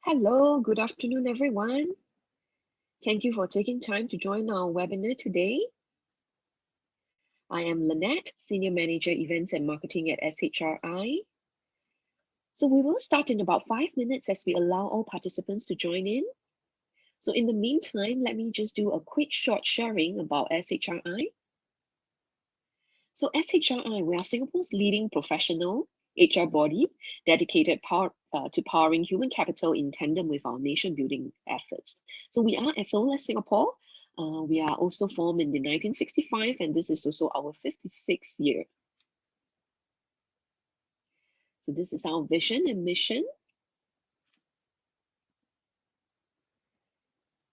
Hello, good afternoon, everyone. Thank you for taking time to join our webinar today. I am Lynette, Senior Manager Events and Marketing at SHRI. So we will start in about 5 minutes as we allow all participants to join in. So in the meantime, let me just do a quick short sharing about SHRI. So SHRI, we are Singapore's leading professional HR body dedicated to powering human capital in tandem with our nation building efforts. So we are as old as Singapore. We are also formed in the 1965, and this is also our 56th year. So this is our vision and mission.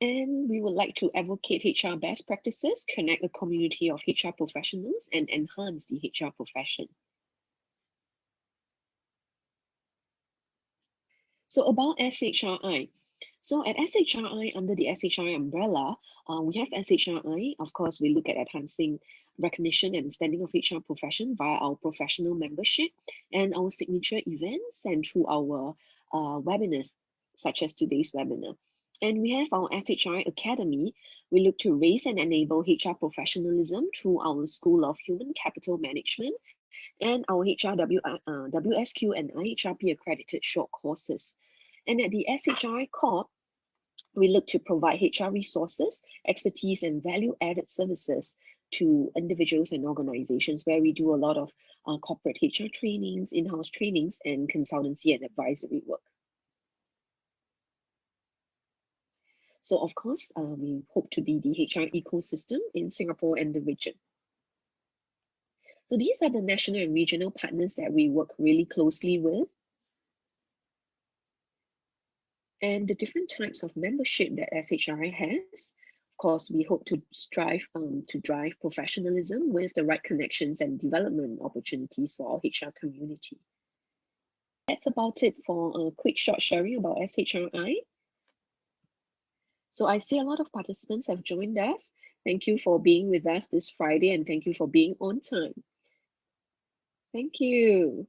And we would like to advocate HR best practices, connect a community of HR professionals, and enhance the HR profession. So about SHRI. So at SHRI, under the SHRI umbrella, we have SHRI. Of course, we look at enhancing recognition and standing of HR profession via our professional membership and our signature events and through our webinars, such as today's webinar. And we have our SHRI Academy. We look to raise and enable HR professionalism through our School of Human Capital Management and our WSQ and IHRP accredited short courses. And at the SHRI Corp, we look to provide HR resources, expertise, and value-added services to individuals and organizations where we do a lot of corporate HR trainings, in-house trainings, and consultancy and advisory work. So of course, we hope to be the HR ecosystem in Singapore and the region. So these are the national and regional partners that we work really closely with. And the different types of membership that SHRI has. Of course, we hope to strive to drive professionalism with the right connections and development opportunities for our HR community. That's about it for a quick short sharing about SHRI. So I see a lot of participants have joined us. Thank you for being with us this Friday, and thank you for being on time. Thank you.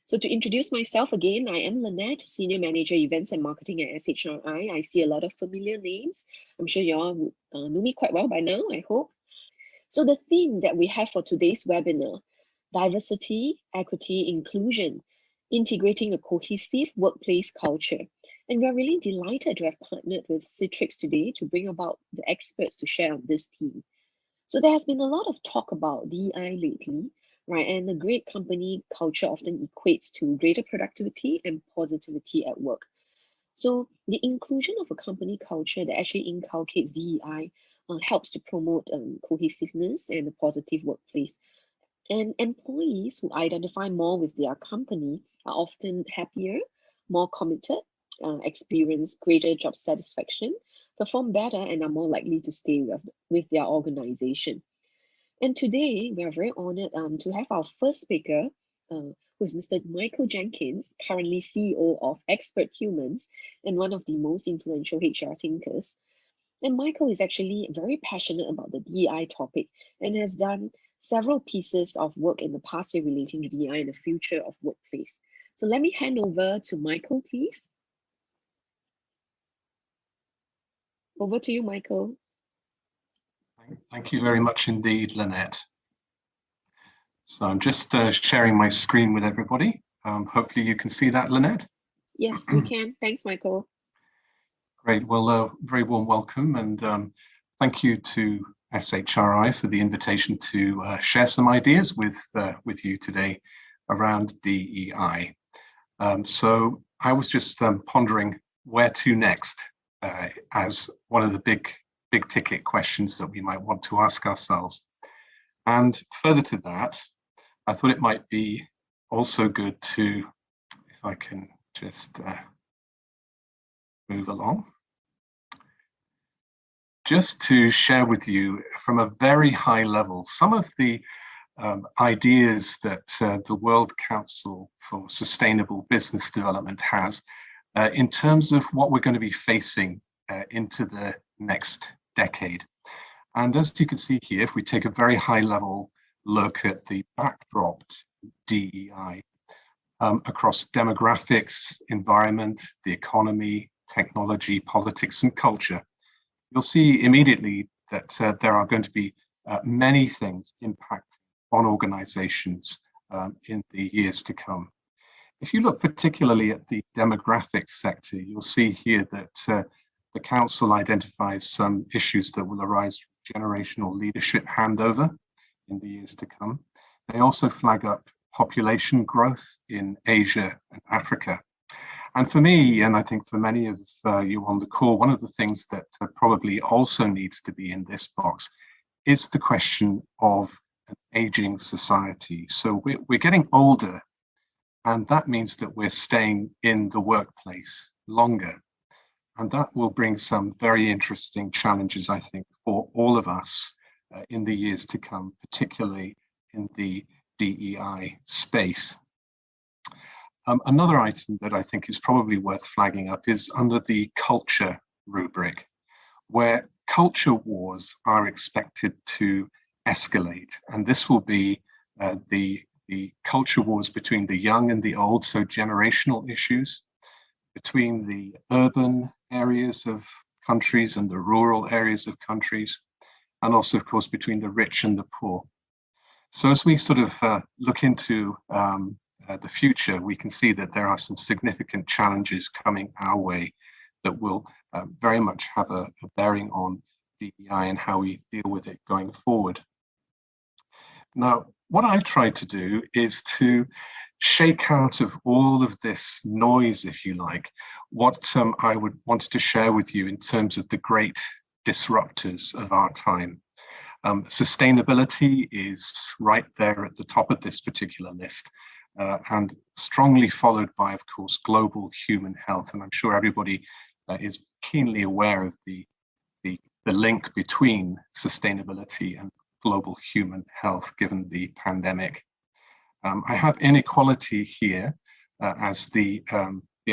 So to introduce myself again, I am Lynette, Senior Manager Events and Marketing at SHRI. I see a lot of familiar names. I'm sure you all know me quite well by now, I hope. So the theme that we have for today's webinar, diversity, equity, inclusion, integrating a cohesive workplace culture. And we're really delighted to have partnered with Citrix today to bring about the experts to share on this theme. So there has been a lot of talk about DEI lately, right? And a great company culture often equates to greater productivity and positivity at work. So the inclusion of a company culture that actually inculcates DEI helps to promote cohesiveness and a positive workplace. And employees who identify more with their company are often happier, more committed, experience greater job satisfaction, perform better, and are more likely to stay with their organization. And today, we are very honored to have our first speaker, who is Mr. Michael Jenkins, currently CEO of Expert Humans and one of the most influential HR thinkers. And Michael is actually very passionate about the DEI topic and has done several pieces of work in the past year relating to DEI and the future of workplace. So let me hand over to Michael, please. Over to you, Michael. Thank you very much indeed, Lynette. So I'm just sharing my screen with everybody. Hopefully you can see that, Lynette. Yes, we can. Thanks, Michael. Great. Well, very warm welcome, and thank you to SHRI for the invitation to share some ideas with you today around DEI. So I was just pondering where to next as one of the big ticket questions that we might want to ask ourselves. And further to that, I thought it might be also good to, if I can just move along, just to share with you from a very high level some of the ideas that the World Council for Sustainable Business Development has in terms of what we're going to be facing into the next decade. And as you can see here, if we take a very high level look at the backdrop to DEI, across demographics, environment, the economy, technology, politics, and culture, you'll see immediately that there are going to be many things impact on organizations in the years to come. If you look particularly at the demographics sector, you'll see here that the Council identifies some issues that will arise from generational leadership handover in the years to come. They also flag up population growth in Asia and Africa. And for me, and I think for many of you on the call, one of the things that probably also needs to be in this box is the question of an aging society. So we're getting older, and that means that we're staying in the workplace longer. And that will bring some very interesting challenges, I think, for all of us in the years to come, particularly in the DEI space. Another item that I think is probably worth flagging up is under the culture rubric, where culture wars are expected to escalate. And this will be the culture wars between the young and the old, so generational issues, between the urban areas of countries and the rural areas of countries, and also, of course, between the rich and the poor. So as we sort of look into the future, we can see that there are some significant challenges coming our way that will very much have a bearing on DEI and how we deal with it going forward. Now, what I've tried to do is to shake out of all of this noise, if you like, what I would want to share with you in terms of the great disruptors of our time. Sustainability is right there at the top of this particular list, and strongly followed by, of course, global human health. And I'm sure everybody is keenly aware of the link between sustainability and global human health, given the pandemic. I have inequality here as the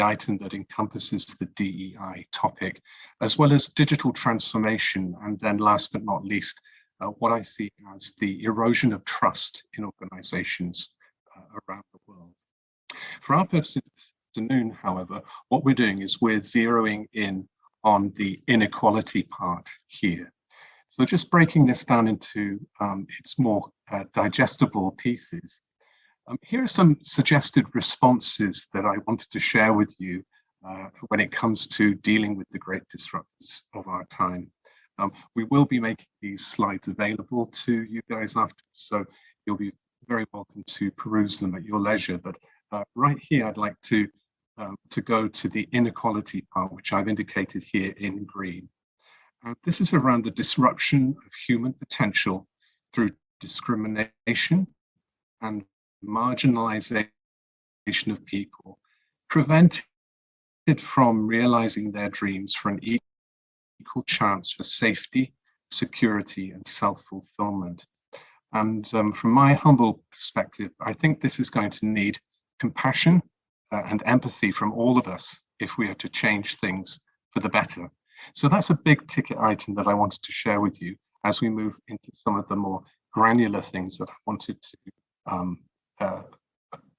item that encompasses the DEI topic, as well as digital transformation, and then last but not least, what I see as the erosion of trust in organizations around the world. For our purposes this afternoon, however, what we're doing is we're zeroing in on the inequality part here. So just breaking this down into its more digestible pieces. Here are some suggested responses that I wanted to share with you when it comes to dealing with the great disruptors of our time. We will be making these slides available to you guys after, so you'll be very welcome to peruse them at your leisure. But right here, I'd like to go to the inequality part, which I've indicated here in green. This is around the disruption of human potential through discrimination and marginalization of people, prevented from realizing their dreams for an equal chance for safety, security, and self-fulfillment. And from my humble perspective, I think this is going to need compassion and empathy from all of us if we are to change things for the better. So that's a big ticket item that I wanted to share with you as we move into some of the more granular things that I wanted to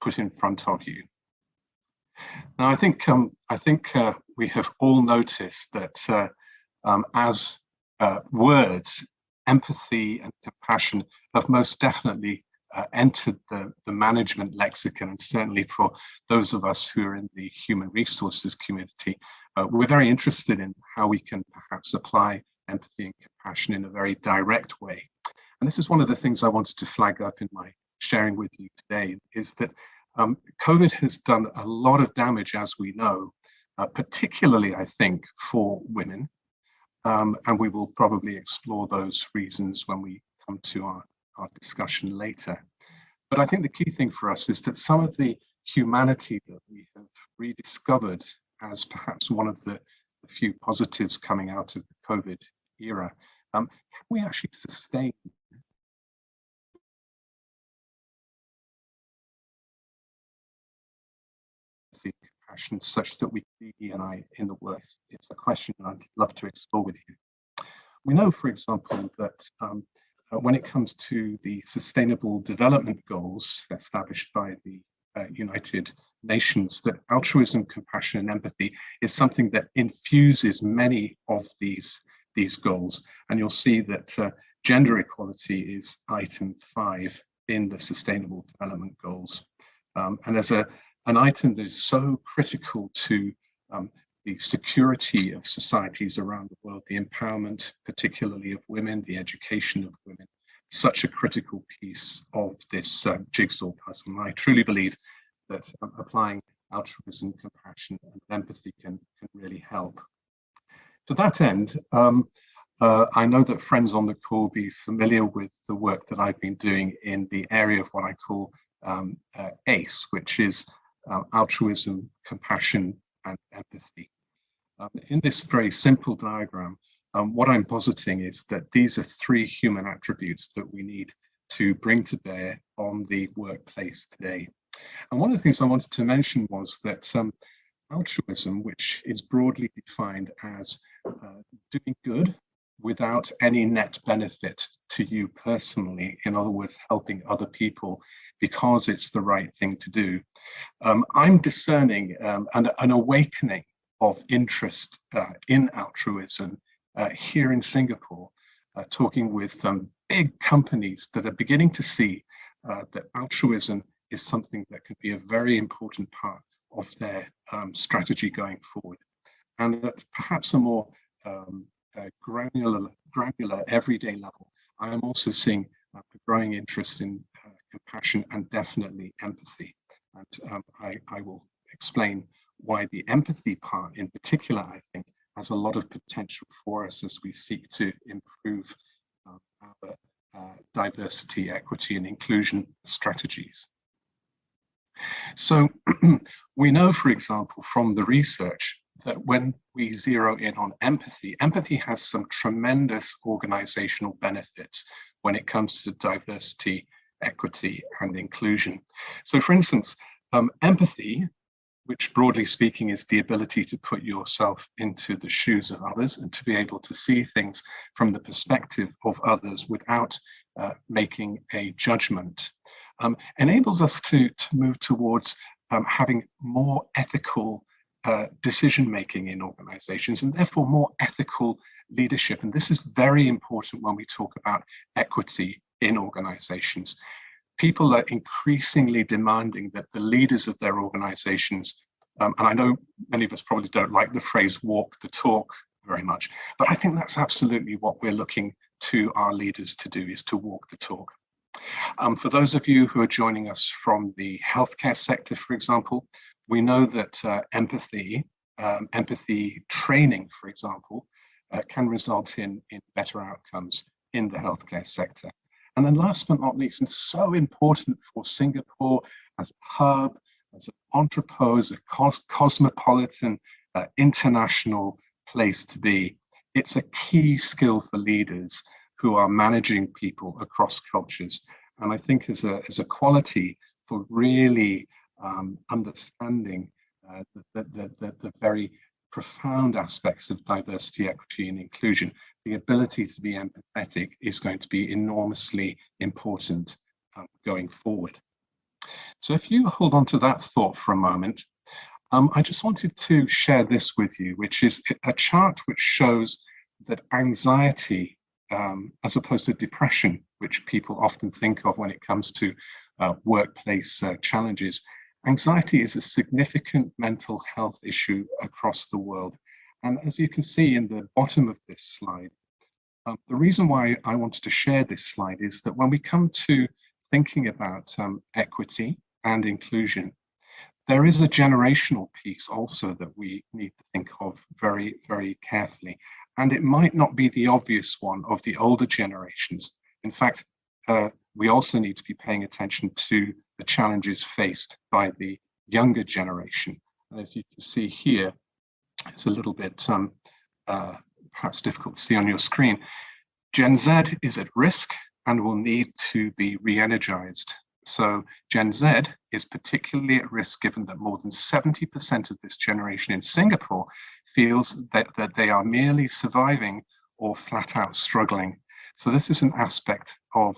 put in front of you. Now, I think we have all noticed that as words, empathy and compassion have most definitely entered the management lexicon, and certainly for those of us who are in the human resources community, we're very interested in how we can perhaps apply empathy and compassion in a very direct way. And this is one of the things I wanted to flag up in my sharing with you today, is that COVID has done a lot of damage, as we know, particularly, I think, for women. And we will probably explore those reasons when we come to our discussion later. But I think the key thing for us is that some of the humanity that we have rediscovered as perhaps one of the few positives coming out of the COVID era, can we actually sustain the compassion such that we see DEI in the work? It's a question I'd love to explore with you. We know, for example, that when it comes to the Sustainable Development Goals established by the United Nations that altruism, compassion, and empathy is something that infuses many of these goals. And you'll see that gender equality is item 5 in the Sustainable Development Goals. And as an item that is so critical to the security of societies around the world, the empowerment, particularly of women, the education of women, such a critical piece of this jigsaw puzzle. And I truly believe that applying altruism, compassion, and empathy can really help. To that end, I know that friends on the call will be familiar with the work that I've been doing in the area of what I call ACE, which is altruism, compassion, and empathy. In this very simple diagram, what I'm positing is that these are 3 human attributes that we need to bring to bear on the workplace today. And one of the things I wanted to mention was that altruism, which is broadly defined as doing good without any net benefit to you personally, in other words, helping other people because it's the right thing to do. I'm discerning an awakening of interest in altruism here in Singapore, talking with some big companies that are beginning to see that altruism is something that can be a very important part of their strategy going forward. And at perhaps a more granular everyday level, I am also seeing a growing interest in compassion and definitely empathy. And I will explain why the empathy part in particular, I think, has a lot of potential for us as we seek to improve our diversity, equity, and inclusion strategies. So we know, for example, from the research that when we zero in on empathy, empathy has some tremendous organizational benefits when it comes to diversity, equity, and inclusion. So for instance, empathy, which broadly speaking is the ability to put yourself into the shoes of others and to be able to see things from the perspective of others without making a judgment, enables us to move towards having more ethical decision-making in organizations and therefore more ethical leadership. And this is very important when we talk about equity in organizations. People are increasingly demanding that the leaders of their organizations, and I know many of us probably don't like the phrase walk the talk very much, but I think that's absolutely what we're looking to our leaders to do, is to walk the talk. For those of you who are joining us from the healthcare sector, for example, we know that empathy training, for example, can result in better outcomes in the healthcare sector. And then last but not least, and so important for Singapore as a hub, as an entrepot, as a cosmopolitan, international place to be, it's a key skill for leaders who are managing people across cultures. And I think as a quality for really understanding the very profound aspects of diversity, equity, and inclusion, the ability to be empathetic is going to be enormously important going forward. So if you hold on to that thought for a moment, I just wanted to share this with you, which is a chart which shows that anxiety, as opposed to depression, which people often think of when it comes to workplace challenges, anxiety is a significant mental health issue across the world. And as you can see in the bottom of this slide, the reason why I wanted to share this slide is that when we come to thinking about equity and inclusion, there is a generational piece also that we need to think of very, very carefully. And it might not be the obvious one of the older generations. In fact, we also need to be paying attention to the challenges faced by the younger generation. And as you can see here, it's a little bit perhaps difficult to see on your screen. Gen Z is at risk and will need to be re-energized. So Gen Z is particularly at risk given that more than 70% of this generation in Singapore feels that they are merely surviving or flat out struggling. So this is an aspect of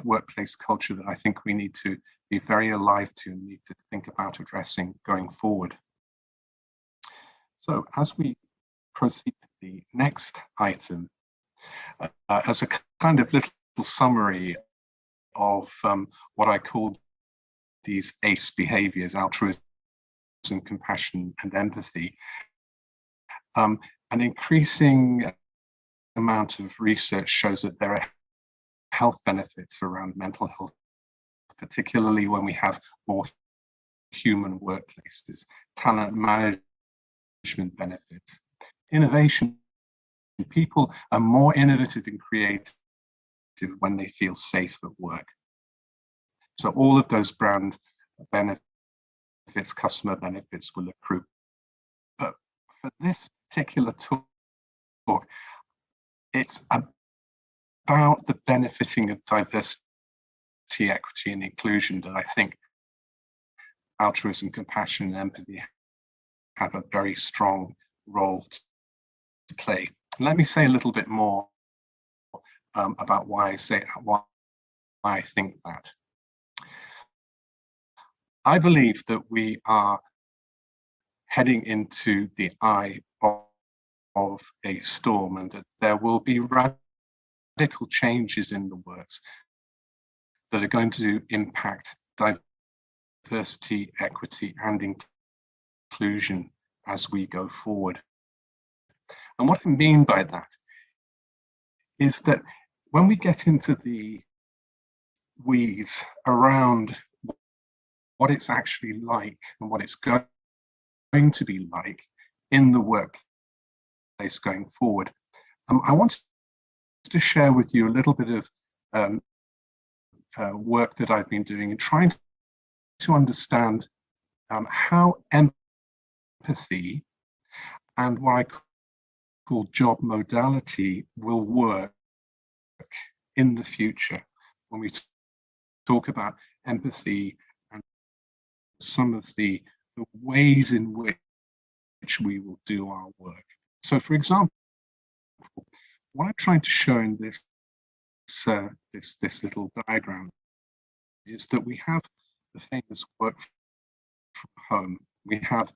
workplace culture that I think we need to be very alive to and need to think about addressing going forward. So as we proceed to the next item, as a kind of little summary of what I call these ACE behaviors, altruism, compassion, and empathy, an increasing amount of research shows that there are health benefits around mental health, particularly when we have more human workplaces, talent management benefits, innovation. People are more innovative and creative when they feel safe at work. So all of those brand benefits, customer benefits will accrue. But for this particular talk, it's about the benefiting of diversity, equity, and inclusion that I think altruism, compassion, and empathy have a very strong role to play. Let me say a little bit more about why I think that. I believe that we are heading into the eye of a storm, and that there will be radical changes in the works that are going to impact diversity, equity, and inclusion as we go forward. And what I mean by that is that when we get into the weeds around what it's actually like and what it's going to be like in the workplace going forward, I want to share with you a little bit of work that I've been doing in trying to understand how empathy and what I call job modality will work in the future when we talk about empathy and some of the ways in which we will do our work. So, for example, what I'm trying to show in this little diagram is that we have the famous work from home, we have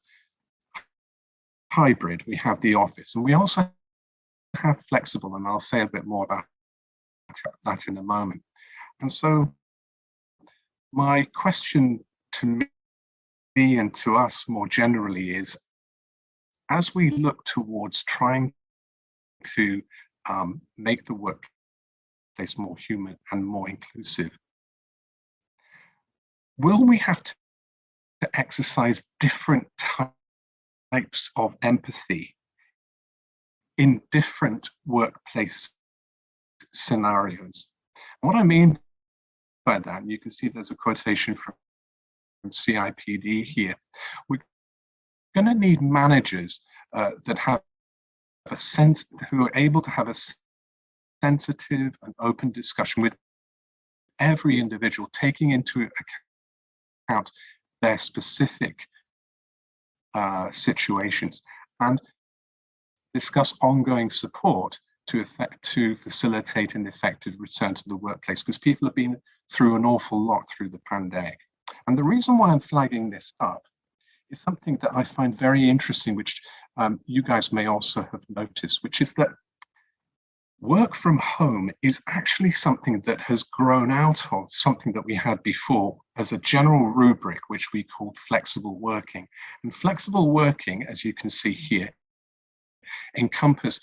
hybrid, we have the office, and we also have flexible, and I'll say a bit more about that in a moment. And so my question to me and to us more generally is, as we look towards trying to make the workplace more human and more inclusive, will we have to exercise different types of empathy in different workplace scenarios? And what I mean by that, and you can see there's a quotation from CIPD here, we're going to need managers that have a sense, who are able to have a sensitive and open discussion with every individual, taking into account their specific situations, and discuss ongoing support to facilitate an effective return to the workplace, because people have been through an awful lot through the pandemic. And the reason why I'm flagging this up is something that I find very interesting, which you guys may also have noticed, which is that work from home is actually something that has grown out of something that we had before as a general rubric, which we called flexible working. And flexible working, as you can see here, encompass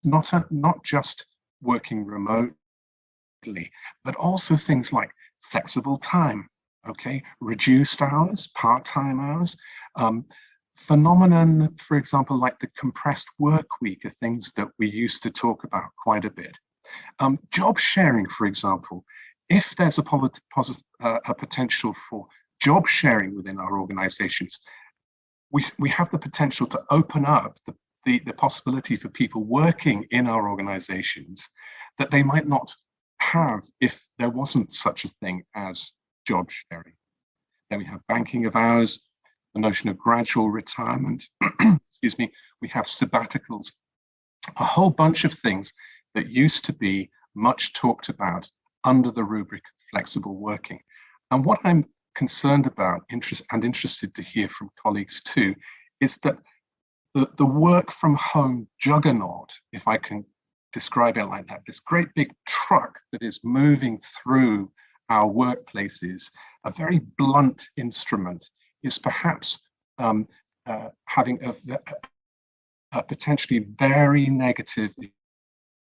not just working remotely, but also things like flexible time, okay, reduced hours, part-time hours, phenomenon, for example, like the compressed work week, are things that we used to talk about quite a bit. Job sharing, for example, if there's a potential for job sharing within our organizations, we have the potential to open up the possibility for people working in our organizations that they might not have if there wasn't such a thing as job sharing. Then we have banking of hours, the notion of gradual retirement, excuse me, we have sabbaticals, a whole bunch of things that used to be much talked about under the rubric of flexible working. And what I'm concerned about and interested to hear from colleagues too, is that the work from home juggernaut, if I can describe it like that, this great big truck that is moving through our workplaces, a very blunt instrument, is perhaps having a potentially very negative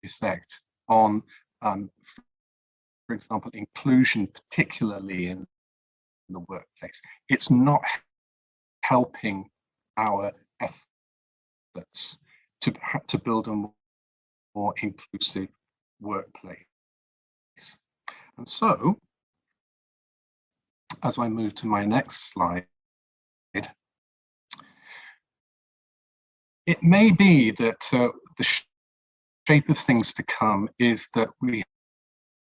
effect on, for example, inclusion, particularly in the workplace. It's not helping our efforts to build a more inclusive workplace. And so, as I move to my next slide, it may be that the shape of things to come is that we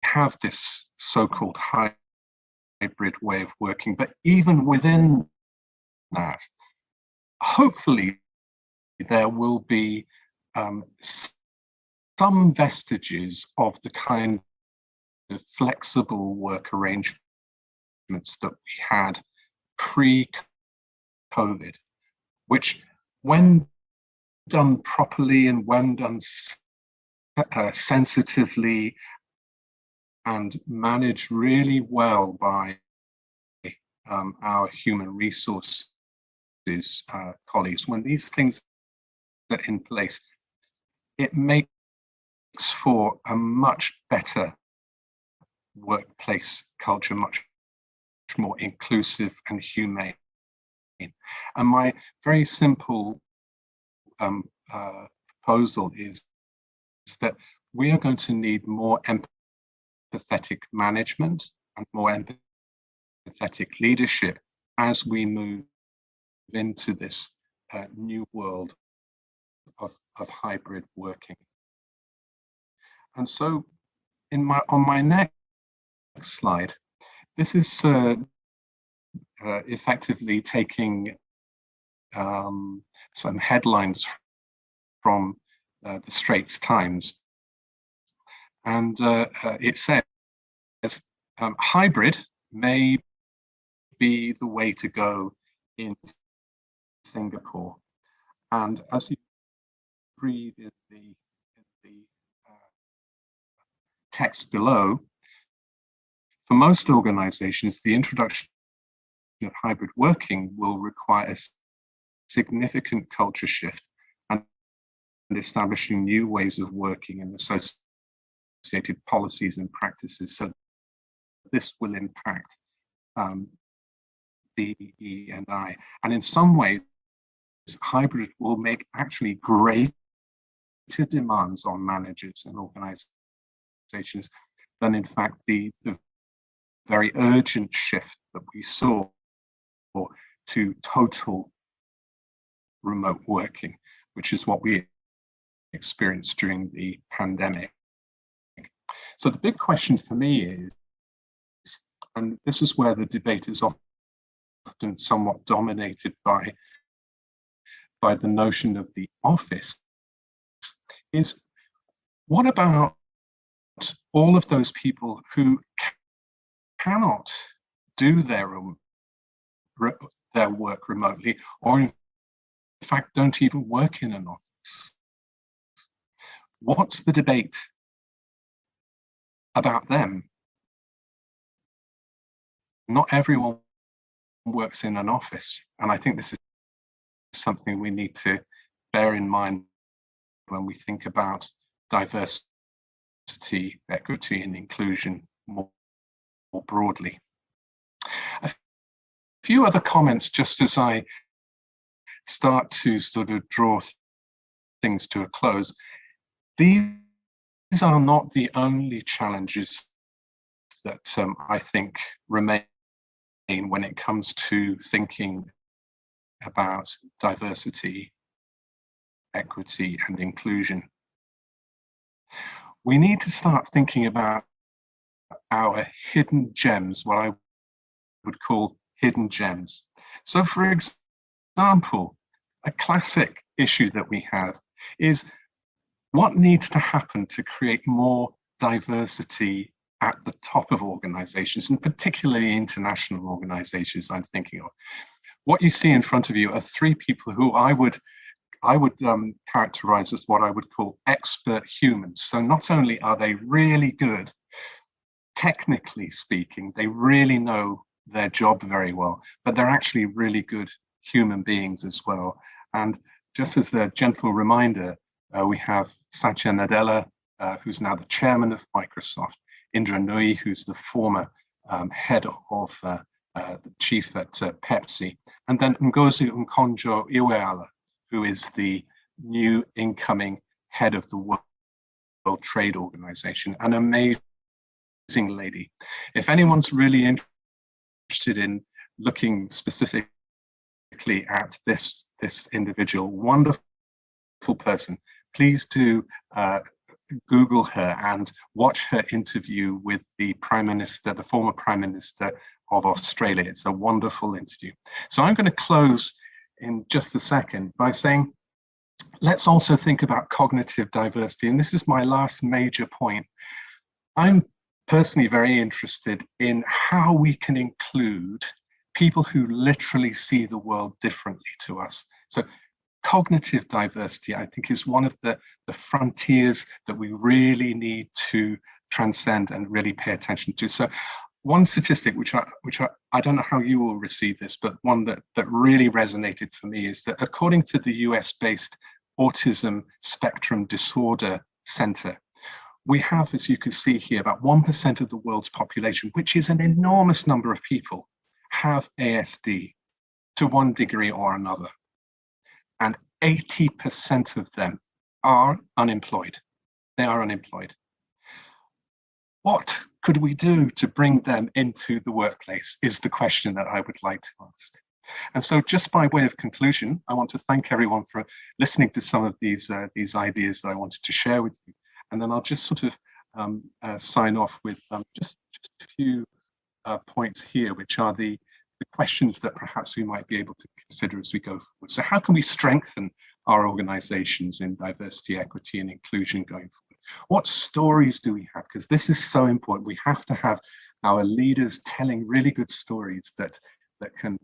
have this so-called hybrid way of working, but even within that, hopefully there will be some vestiges of the kind of flexible work arrangements that we had pre-COVID, which, when done properly and when done sensitively and managed really well by our human resources colleagues, when these things are in place, it makes for a much better workplace culture, much more inclusive and humane. And my very simple proposal is that we are going to need more empathetic management and more empathetic leadership as we move into this new world of hybrid working. And so on my next slide, this is effectively taking some headlines from the Straits Times. And it says, hybrid may be the way to go in Singapore. And as you read in the text below, for most organizations, the introduction of hybrid working will require a significant culture shift and establishing new ways of working and associated policies and practices. So this will impact DE&I. And in some ways, hybrid will make actually greater demands on managers and organizations than, in fact, the very urgent shift that we saw to total remote working, which is what we experienced during the pandemic. So the big question for me is, and this is where the debate is often somewhat dominated by the notion of the office, is what about all of those people who cannot do their work remotely, or in fact don't even work in an office? What's the debate about them? Not everyone works in an office, and I think this is something we need to bear in mind when we think about diversity, equity, and inclusion more broadly. A few other comments just as I start to sort of draw things to a close. These are not the only challenges that I think remain when it comes to thinking about diversity, equity, and inclusion. We need to start thinking about our hidden gems, what I would call hidden gems. So, for example, a classic issue that we have is what needs to happen to create more diversity at the top of organizations, and particularly international organizations I'm thinking of. What you see in front of you are three people who I would characterize as what I would call expert humans. So not only are they really good, technically speaking, they really know their job very well, but they're actually really good human beings as well. And just as a gentle reminder, we have Satya Nadella, who's now the chairman of Microsoft, Indra Nooyi, who's the former head of the chief at Pepsi, and then Ngozi Okonjo-Iweala, who is the new incoming head of the World Trade Organization, an amazing lady. If anyone's really interested in looking specifically at this individual, wonderful person, please do Google her and watch her interview with the Prime Minister, the former Prime Minister of Australia. It's a wonderful interview. So I'm going to close in just a second by saying, let's also think about cognitive diversity. And this is my last major point. I'm personally very interested in how we can include people who literally see the world differently to us. So cognitive diversity, I think, is one of the frontiers that we really need to transcend and really pay attention to. So one statistic, which I don't know how you will receive this, but one that really resonated for me is that according to the US-based Autism Spectrum Disorder Center, we have, as you can see here, about 1% of the world's population, which is an enormous number of people, have ASD to one degree or another. And 80% of them are unemployed. They are unemployed. What could we do to bring them into the workplace is the question that I would like to ask. And so just by way of conclusion, I want to thank everyone for listening to some of these ideas that I wanted to share with you. And then I'll just sort of sign off with just a few points here, which are the questions that perhaps we might be able to consider as we go forward. So how can we strengthen our organizations in diversity, equity, and inclusion going forward? What stories do we have? Because this is so important. We have to have our leaders telling really good stories that can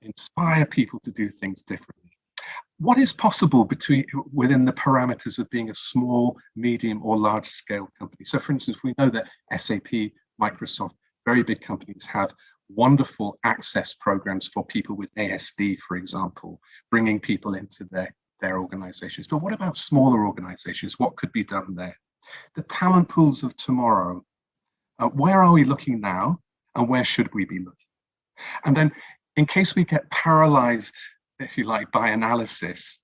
inspire people to do things differently. What is possible within the parameters of being a small, medium, or large scale company? So for instance, we know that SAP, Microsoft, very big companies have wonderful access programs for people with ASD, for example, bringing people into their organizations. But what about smaller organizations? What could be done there? The talent pools of tomorrow, where are we looking now, and where should we be looking? And then in case we get paralyzed, if you like, by analysis,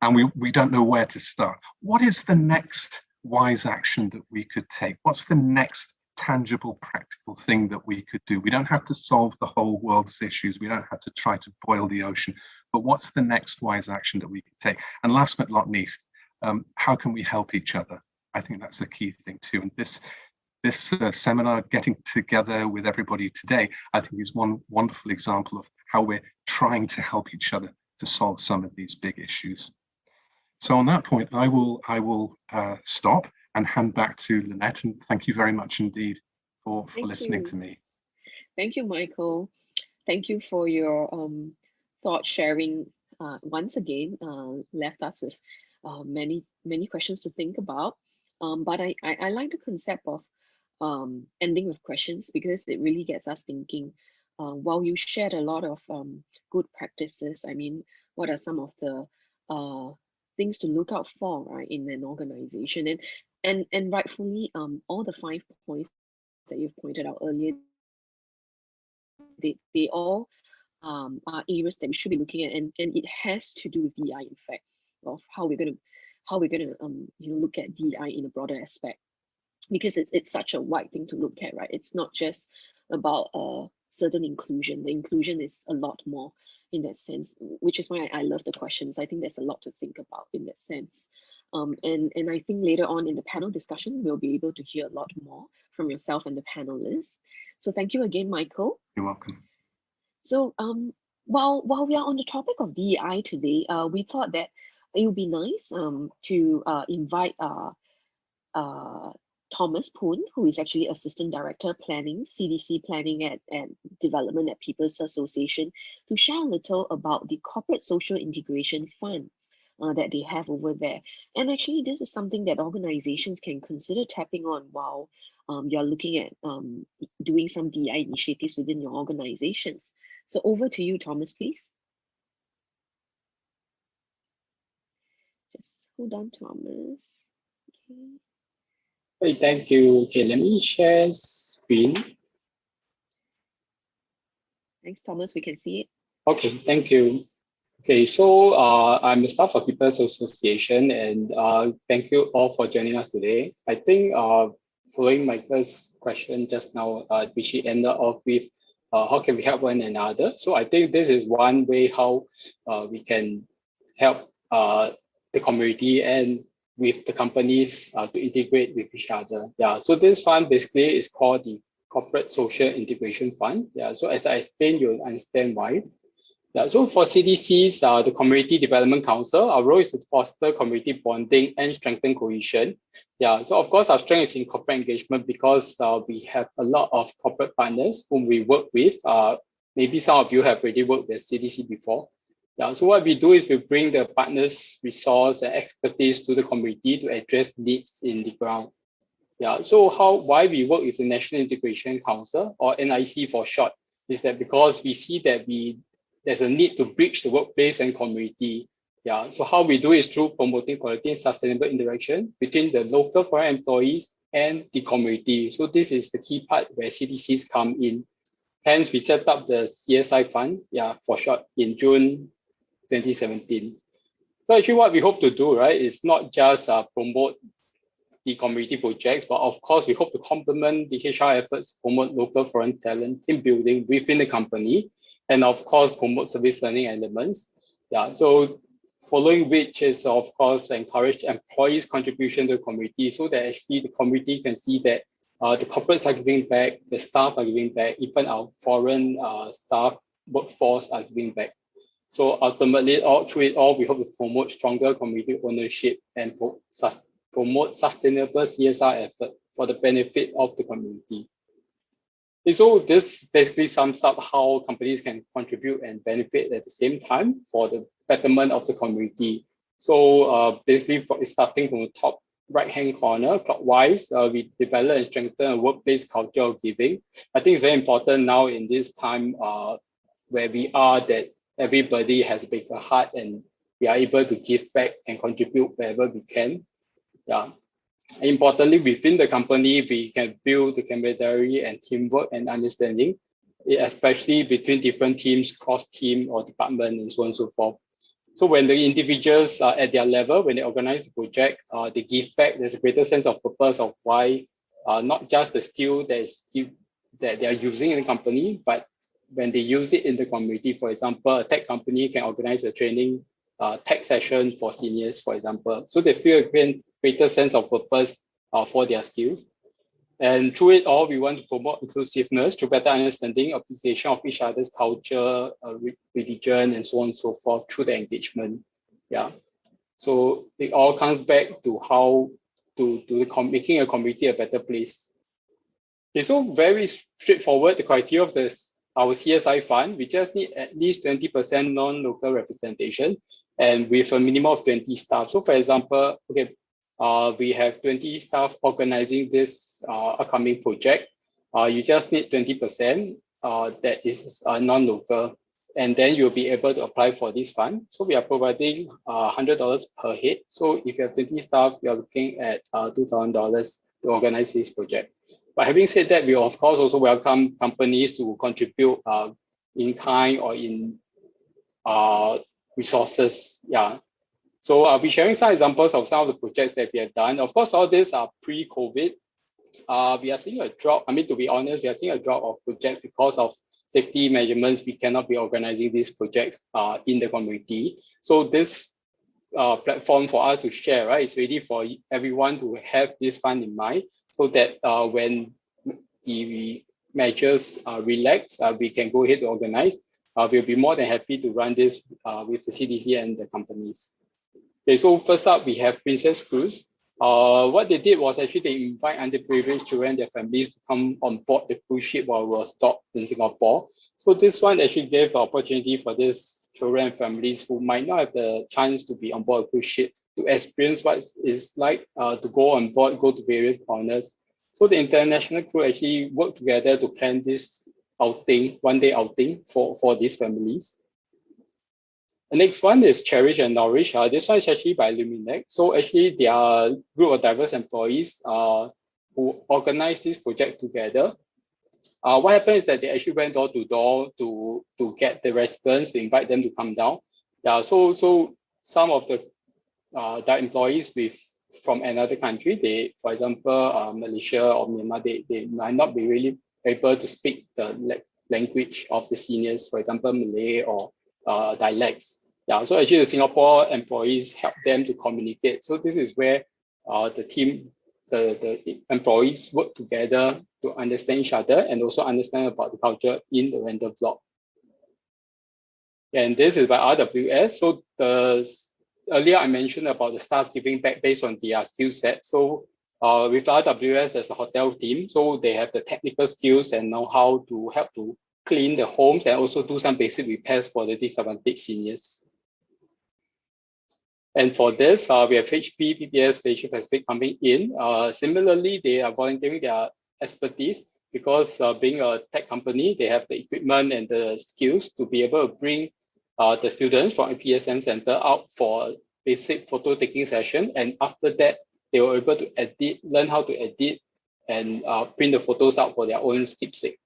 and we don't know where to start, what is the next wise action that we could take? What's the next tangible, practical thing that we could do? We don't have to solve the whole world's issues. We don't have to try to boil the ocean, but what's the next wise action that we can take? And last but not least, how can we help each other? I think that's a key thing too. And this seminar, getting together with everybody today, I think is one wonderful example of how we're trying to help each other to solve some of these big issues. So on that point, I will stop and hand back to Lynette, and thank you very much indeed for listening to me. Thank you, Michael. Thank you for your thought sharing. Once again, left us with many questions to think about. But I like the concept of ending with questions, because it really gets us thinking. While you shared a lot of good practices, I mean, what are some of the things to look out for, right, in an organization? And rightfully, all the 5 points that you've pointed out earlier, they all are areas that we should be looking at, and it has to do with DI, in fact, of how we're gonna look at DI in a broader aspect, because it's such a wide thing to look at, right? It's not just about certain inclusion. The inclusion is a lot more in that sense, which is why I love the questions. I think there's a lot to think about in that sense. And I think later on in the panel discussion, we'll be able to hear a lot more from yourself and the panelists. So thank you again, Michael. You're welcome. So while we are on the topic of DEI today, we thought that it would be nice to invite Thomas Poon, who is actually Assistant Director Planning, CDC Planning and Development at People's Association, to share a little about the Corporate Social Integration Fund that they have over there. And actually, this is something that organizations can consider tapping on while you're looking at doing some DI initiatives within your organizations. So over to you, Thomas, please. Just hold on, Thomas. Okay. Hey, thank you. Okay, let me share screen. Thanks, Thomas. We can see it. Okay, thank you. Okay, so I'm the staff of People's Association, and thank you all for joining us today. I think following my first question just now, which he ended off with, how can we help one another? So I think this is one way how we can help the community and with the companies to integrate with each other. Yeah, so this fund basically is called the Corporate Social Integration Fund. Yeah, so as I explained, you'll understand why. Yeah, so for CDC's, the Community Development Council, our role is to foster community bonding and strengthen cohesion. Yeah, so of course, our strength is in corporate engagement because we have a lot of corporate partners whom we work with. Maybe some of you have already worked with CDC before. Yeah, so what we do is we bring the partners' resource and expertise to the community to address needs in the ground. Yeah, so why we work with the National Integration Council, or NIC for short, is that because we see that there's a need to bridge the workplace and community. Yeah, so how we do is through promoting quality and sustainable interaction between the local foreign employees and the community. So this is the key part where CDCs come in. Hence, we set up the CSI Fund, yeah, for short, in June 2017. So actually what we hope to do, right, is not just promote the community projects, but of course we hope to complement the HR efforts to promote local foreign talent, team building within the company, and of course promote service learning elements. Yeah, so following which is of course encourage employees' contribution to the community so that actually the community can see that the corporates are giving back, the staff are giving back, even our foreign staff workforce are giving back. So ultimately, through it all, we hope to promote stronger community ownership and promote sustainable CSR effort for the benefit of the community. And so this basically sums up how companies can contribute and benefit at the same time for the betterment of the community. So basically, starting from the top right-hand corner, clockwise, we develop and strengthen a workplace culture of giving. I think it's very important now in this time where we are that everybody has a bigger heart and we are able to give back and contribute wherever we can. Yeah. Importantly, within the company, we can build the camaraderie and teamwork and understanding, especially between different teams, cross-team or department and so on and so forth. So when the individuals are at their level, when they organize the project, they give back, there's a greater sense of purpose of why, not just the skill that they are using in the company, but when they use it in the community. For example, a tech company can organize a training tech session for seniors, for example. So they feel a greater sense of purpose for their skills. And through it all, we want to promote inclusiveness through better understanding, appreciation of each other's culture, religion, and so on and so forth through the engagement. Yeah. So it all comes back to how making a community a better place. Okay, so very straightforward, the criteria of our CSI fund, we just need at least 20% non-local representation and with a minimum of 20 staff. So for example, okay, we have 20 staff organizing this upcoming project. You just need 20% that is non-local, and then you'll be able to apply for this fund. So we are providing $100 per head. So if you have 20 staff, you're looking at $2,000 to organize this project. But having said that, we of course also welcome companies to contribute in kind or in resources. Yeah. So I'll be sharing some examples of some of the projects that we have done. Of course, all these are pre-COVID. We are seeing a drop. I mean, to be honest, we are seeing a drop of projects because of safety measurements. We cannot be organizing these projects in the community. So this platform for us to share, right, is ready for everyone to have this fund in mind, so that when the measures relax, we can go ahead to organize. We'll be more than happy to run this with the CDC and the companies. Okay, so first up, we have Princess Cruise. What they did was actually they invite underprivileged children and their families to come on board the cruise ship while it was docked in Singapore. So this one actually gave the opportunity for these children and families who might not have the chance to be on board a cruise ship to experience what it's like to go on board, go to various corners. So the international crew actually worked together to plan this outing, one-day outing for these families. The next one is Cherish and Nourish. This one is actually by Luminec. So actually, they are a group of diverse employees who organize this project together. What happened is that they actually went door to door to get the residents, to invite them to come down. Yeah, so some of the employees from another country, they, for example, Malaysia or Myanmar, they might not be really able to speak the language of the seniors, for example, Malay or dialects. Yeah, so actually the Singapore employees help them to communicate. So this is where the team, the employees work together to understand each other and also understand about the culture in the render block. And this is by RWS. So earlier I mentioned about the staff giving back based on their skill set. So with RWS, there's a hotel team. So they have the technical skills and know how to help to clean the homes and also do some basic repairs for the disadvantaged seniors. And for this, we have HP, PPS, Asia Pacific coming in. Similarly, they are volunteering their expertise because being a tech company, they have the equipment and the skills to be able to bring the students from a PSN center out for basic photo taking session. And after that, they were able to edit, learn how to edit and print the photos out for their own keepsake.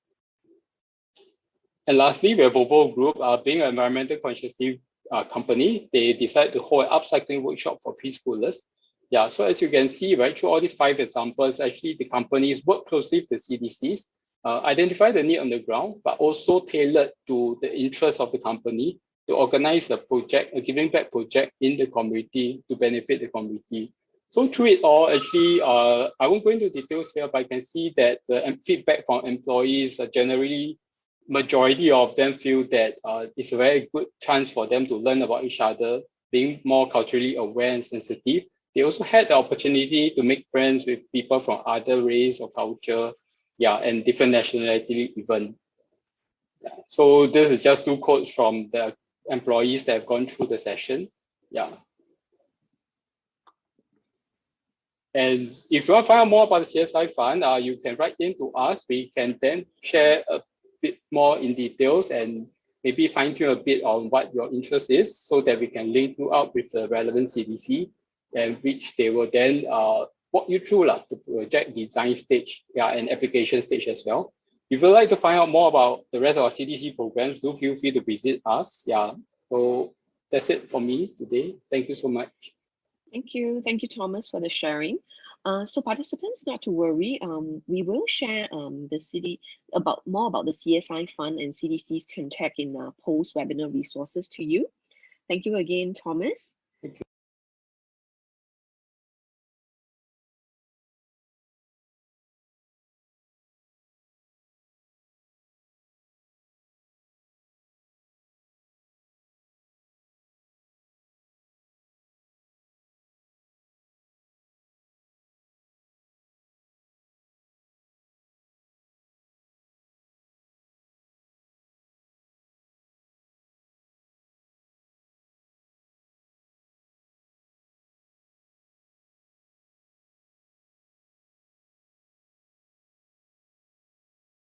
And lastly, we have Volvo Group, being an environmental consciously company, they decided to hold an upcycling workshop for preschoolers. Yeah, so as you can see, right, through all these 5 examples, actually the companies work closely with the CDCs, identify the need on the ground, but also tailored to the interests of the company to organize a project, a giving back project in the community to benefit the community. So through it all, actually, I won't go into details here, but I can see that the feedback from employees are generally, majority of them feel that it's a very good chance for them to learn about each other, being more culturally aware and sensitive. They also had the opportunity to make friends with people from other race or culture, yeah, and different nationality even. Yeah. So this is just 2 quotes from the employees that have gone through the session. Yeah. And if you want to find out more about the CSI fund, you can write in to us. We can then share a bit more in details and maybe fine tune a bit on what your interest is so that we can link you up with the relevant CDC and which they will then walk you through the project design stage, yeah, and application stage as well. If you'd like to find out more about the rest of our CDC programs, do feel free to visit us. Yeah, so that's it for me today. Thank you so much. Thank you, Thomas, for the sharing. So participants, not to worry. We will share more about the CSI Fund and CDC's contact in post-webinar resources to you. Thank you again, Thomas.